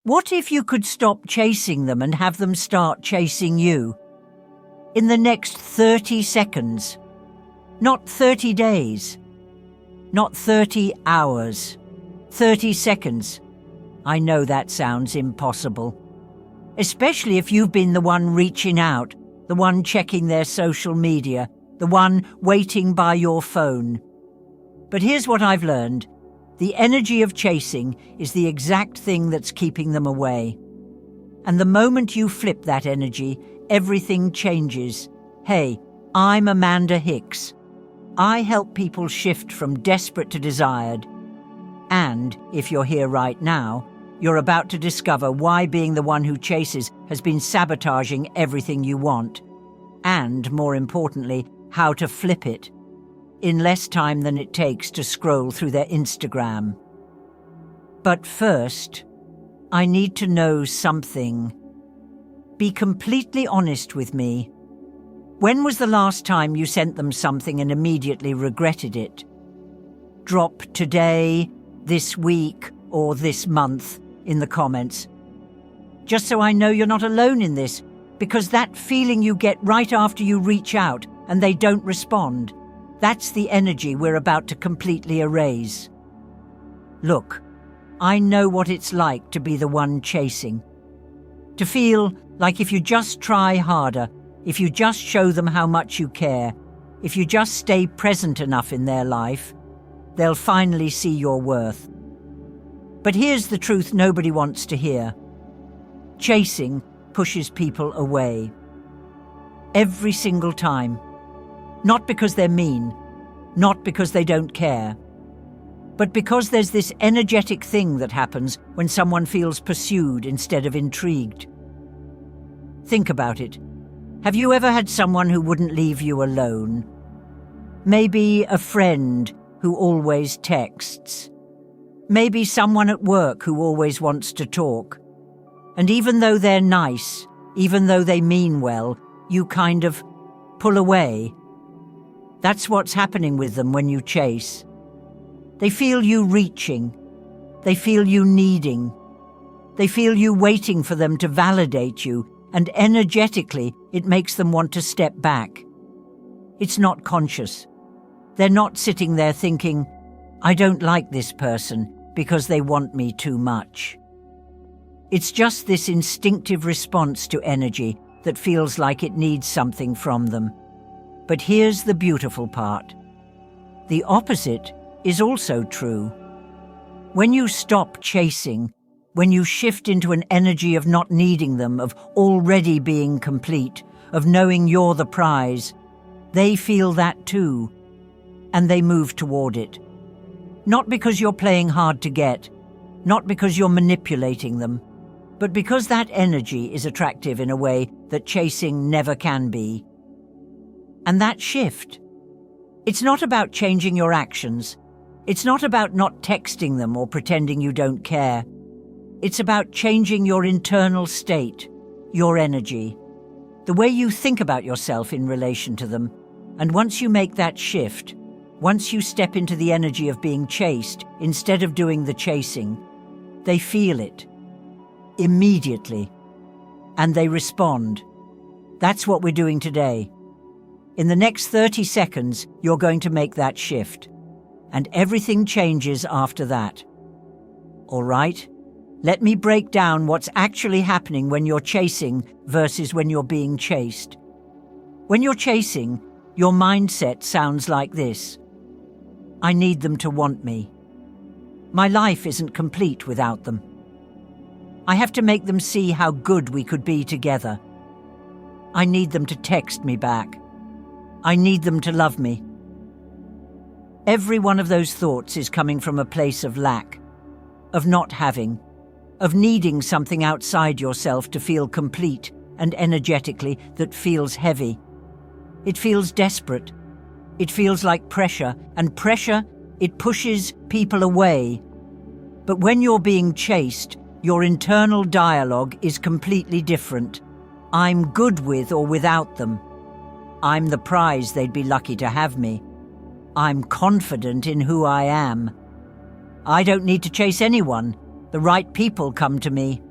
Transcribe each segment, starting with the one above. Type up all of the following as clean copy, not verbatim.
What if you could stop chasing them and have them start chasing you? In the next 30 seconds. Not 30 days. Not 30 hours. 30 seconds. I know that sounds impossible. Especially if you've been the one reaching out, the one checking their social media, the one waiting by your phone. But here's what I've learned. The energy of chasing is the exact thing that's keeping them away. And the moment you flip that energy, everything changes. Hey, I'm Amanda Hicks. I help people shift from desperate to desired. And, if you're here right now, you're about to discover why being the one who chases has been sabotaging everything you want. And, more importantly, how to flip it. In less time than it takes to scroll through their Instagram. But first, I need to know something. Be completely honest with me. When was the last time you sent them something and immediately regretted it? Drop today, this week, or this month in the comments. Just so I know you're not alone in this, because that feeling you get right after you reach out and they don't respond, that's the energy we're about to completely erase. Look, I know what it's like to be the one chasing. To feel like if you just try harder, if you just show them how much you care, if you just stay present enough in their life, they'll finally see your worth. But here's the truth nobody wants to hear. Chasing pushes people away. Every single time. Not because they're mean, not because they don't care, but because there's this energetic thing that happens when someone feels pursued instead of intrigued. Think about it. Have you ever had someone who wouldn't leave you alone? Maybe a friend who always texts. Maybe someone at work who always wants to talk. And even though they're nice, even though they mean well, you kind of pull away. That's what's happening with them when you chase. They feel you reaching. They feel you needing. They feel you waiting for them to validate you, and energetically it makes them want to step back. It's not conscious. They're not sitting there thinking, I don't like this person because they want me too much. It's just this instinctive response to energy that feels like it needs something from them. But here's the beautiful part. The opposite is also true. When you stop chasing, when you shift into an energy of not needing them, of already being complete, of knowing you're the prize, they feel that too, and they move toward it. Not because you're playing hard to get, not because you're manipulating them, but because that energy is attractive in a way that chasing never can be. And that shift, it's not about changing your actions. It's not about not texting them or pretending you don't care. It's about changing your internal state, your energy, the way you think about yourself in relation to them. And once you make that shift, once you step into the energy of being chased instead of doing the chasing, they feel it immediately, and they respond. That's what we're doing today. In the next 30 seconds, you're going to make that shift, and everything changes after that. All right? Let me break down what's actually happening when you're chasing versus when you're being chased. When you're chasing, your mindset sounds like this. I need them to want me. My life isn't complete without them. I have to make them see how good we could be together. I need them to text me back. I need them to love me. Every one of those thoughts is coming from a place of lack, of not having, of needing something outside yourself to feel complete and energetically that feels heavy. It feels desperate. It feels like pressure, and pressure, it pushes people away. But when you're being chased, your internal dialogue is completely different. I'm good with or without them. I'm the prize they'd be lucky to have me. I'm confident in who I am. I don't need to chase anyone. The right people come to me.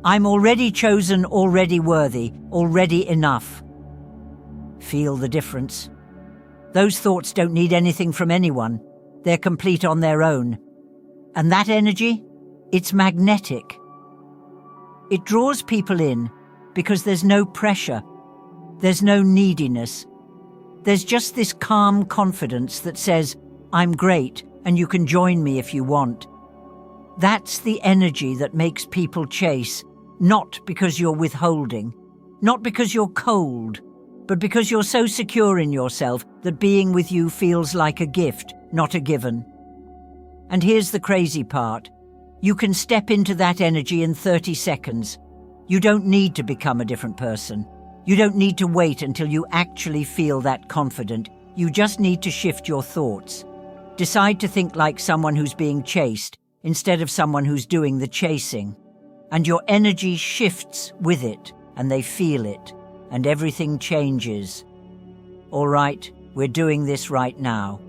I'm already chosen, already worthy, already enough. Feel the difference. Those thoughts don't need anything from anyone. They're complete on their own. And that energy, it's magnetic. It draws people in because there's no pressure. There's no neediness. There's just this calm confidence that says, I'm great and you can join me if you want. That's the energy that makes people chase, not because you're withholding, not because you're cold, but because you're so secure in yourself that being with you feels like a gift, not a given. And here's the crazy part. You can step into that energy in 30 seconds. You don't need to become a different person. You don't need to wait until you actually feel that confident. You just need to shift your thoughts. Decide to think like someone who's being chased instead of someone who's doing the chasing. And your energy shifts with it, and they feel it, and everything changes. All right, we're doing this right now.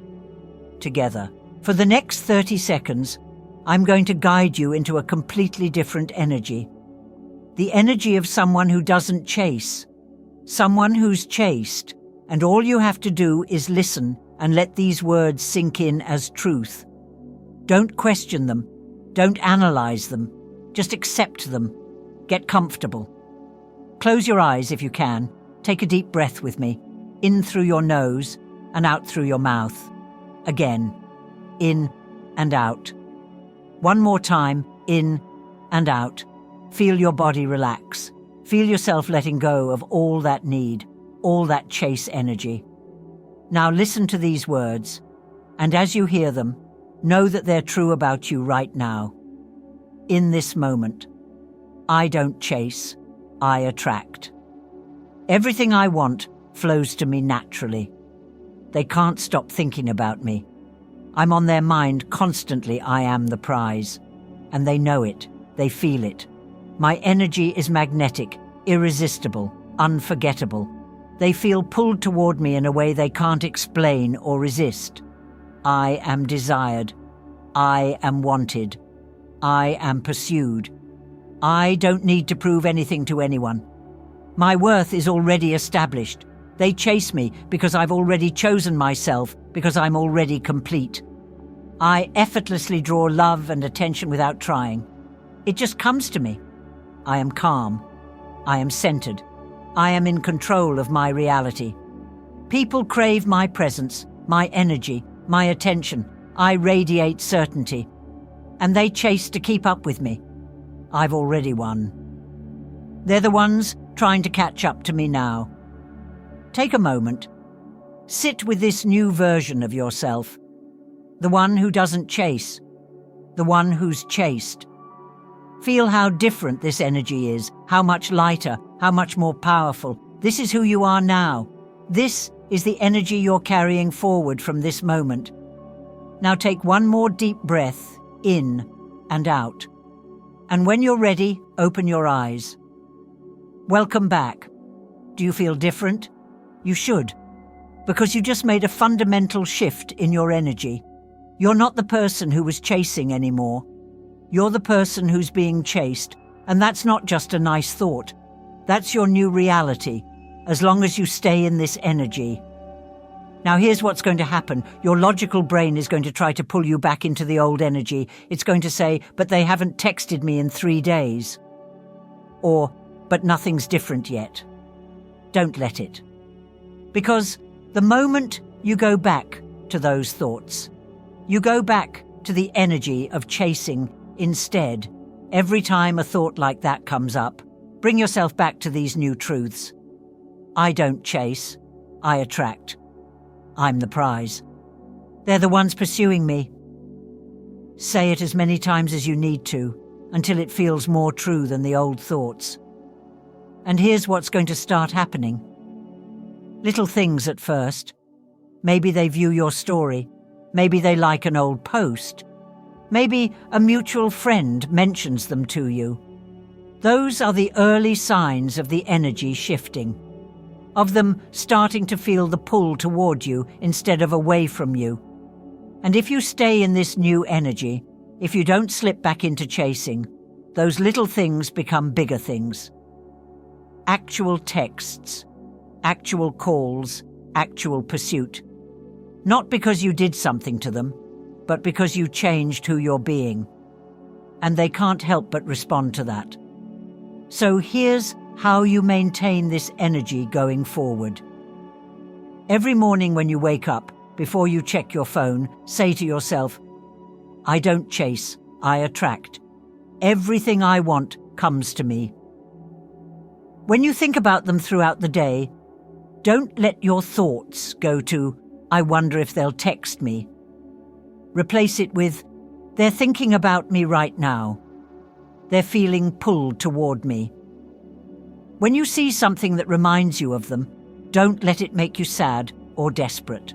Together. For the next 30 seconds, I'm going to guide you into a completely different energy. The energy of someone who doesn't chase. Someone who's chased, and all you have to do is listen and let these words sink in as truth. Don't question them. Don't analyze them. Just accept them. Get comfortable. Close your eyes if you can. Take a deep breath with me. In through your nose and out through your mouth. Again. In and out. One more time. In and out. Feel your body relax. Feel yourself letting go of all that need, all that chase energy. Now listen to these words, and as you hear them, know that they're true about you right now. In this moment, I don't chase, I attract. Everything I want flows to me naturally. They can't stop thinking about me. I'm on their mind constantly. I am the prize. And they know it. They feel it. My energy is magnetic, irresistible, unforgettable. They feel pulled toward me in a way they can't explain or resist. I am desired. I am wanted. I am pursued. I don't need to prove anything to anyone. My worth is already established. They chase me because I've already chosen myself, because I'm already complete. I effortlessly draw love and attention without trying. It just comes to me. I am calm. I am centered. I am in control of my reality. People crave my presence, my energy, my attention. I radiate certainty. And they chase to keep up with me. I've already won. They're the ones trying to catch up to me now. Take a moment. Sit with this new version of yourself. The one who doesn't chase. The one who's chased. Feel how different this energy is, how much lighter, how much more powerful. This is who you are now. This is the energy you're carrying forward from this moment. Now take one more deep breath, in and out. And when you're ready, open your eyes. Welcome back. Do you feel different? You should, because you just made a fundamental shift in your energy. You're not the person who was chasing anymore. You're the person who's being chased, and that's not just a nice thought. That's your new reality, as long as you stay in this energy. Now here's what's going to happen. Your logical brain is going to try to pull you back into the old energy. It's going to say, but they haven't texted me in 3 days. Or, but nothing's different yet. Don't let it. Because the moment you go back to those thoughts, you go back to the energy of chasing instead. Every time a thought like that comes up, bring yourself back to these new truths. I don't chase, I attract. I'm the prize. They're the ones pursuing me. Say it as many times as you need to, until it feels more true than the old thoughts. And here's what's going to start happening. Little things at first. Maybe they view your story. Maybe they like an old post. Maybe a mutual friend mentions them to you. Those are the early signs of the energy shifting, of them starting to feel the pull toward you instead of away from you. And if you stay in this new energy, if you don't slip back into chasing, those little things become bigger things. Actual texts, actual calls, actual pursuit. Not because you did something to them, but because you changed who you're being. And they can't help but respond to that. So here's how you maintain this energy going forward. Every morning when you wake up, before you check your phone, say to yourself, I don't chase, I attract. Everything I want comes to me. When you think about them throughout the day, don't let your thoughts go to, I wonder if they'll text me. Replace it with, they're thinking about me right now. They're feeling pulled toward me. When you see something that reminds you of them, don't let it make you sad or desperate.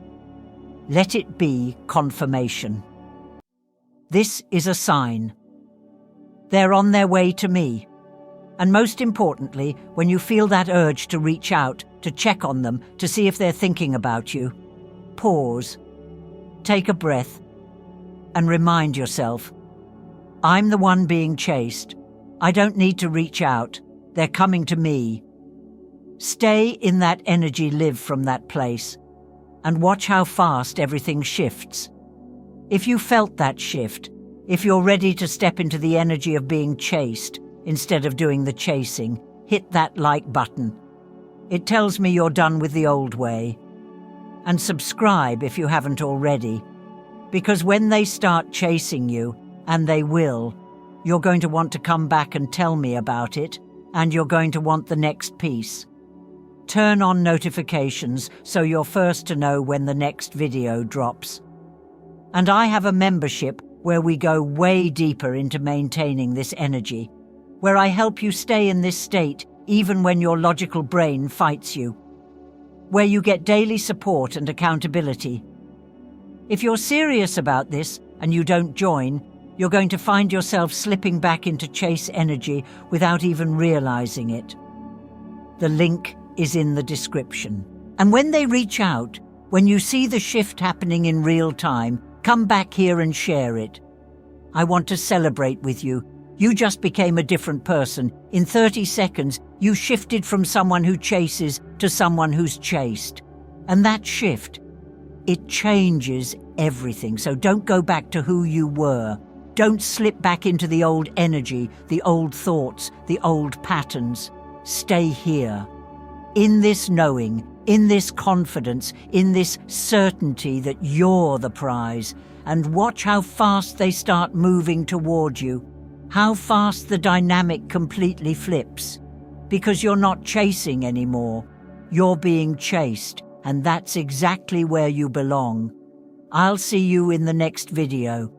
Let it be confirmation. This is a sign. They're on their way to me. And most importantly, when you feel that urge to reach out, to check on them, to see if they're thinking about you, pause, take a breath, and remind yourself, I'm the one being chased. I don't need to reach out. They're coming to me. Stay in that energy, live from that place, and watch how fast everything shifts. If you felt that shift, if you're ready to step into the energy of being chased instead of doing the chasing, hit that like button. It tells me you're done with the old way. And subscribe if you haven't already, because when they start chasing you, and they will, you're going to want to come back and tell me about it, and you're going to want the next piece. Turn on notifications so you're first to know when the next video drops. And I have a membership where we go way deeper into maintaining this energy, where I help you stay in this state even when your logical brain fights you, where you get daily support and accountability. If you're serious about this and you don't join, you're going to find yourself slipping back into chase energy without even realizing it. The link is in the description. And when they reach out, when you see the shift happening in real time, come back here and share it. I want to celebrate with you. You just became a different person. In 30 seconds, you shifted from someone who chases to someone who's chased. And that shift, it changes everything. So don't go back to who you were. Don't slip back into the old energy, the old thoughts, the old patterns. Stay here. In this knowing, in this confidence, in this certainty that you're the prize, and watch how fast they start moving toward you, how fast the dynamic completely flips. Because you're not chasing anymore. You're being chased, and that's exactly where you belong. I'll see you in the next video.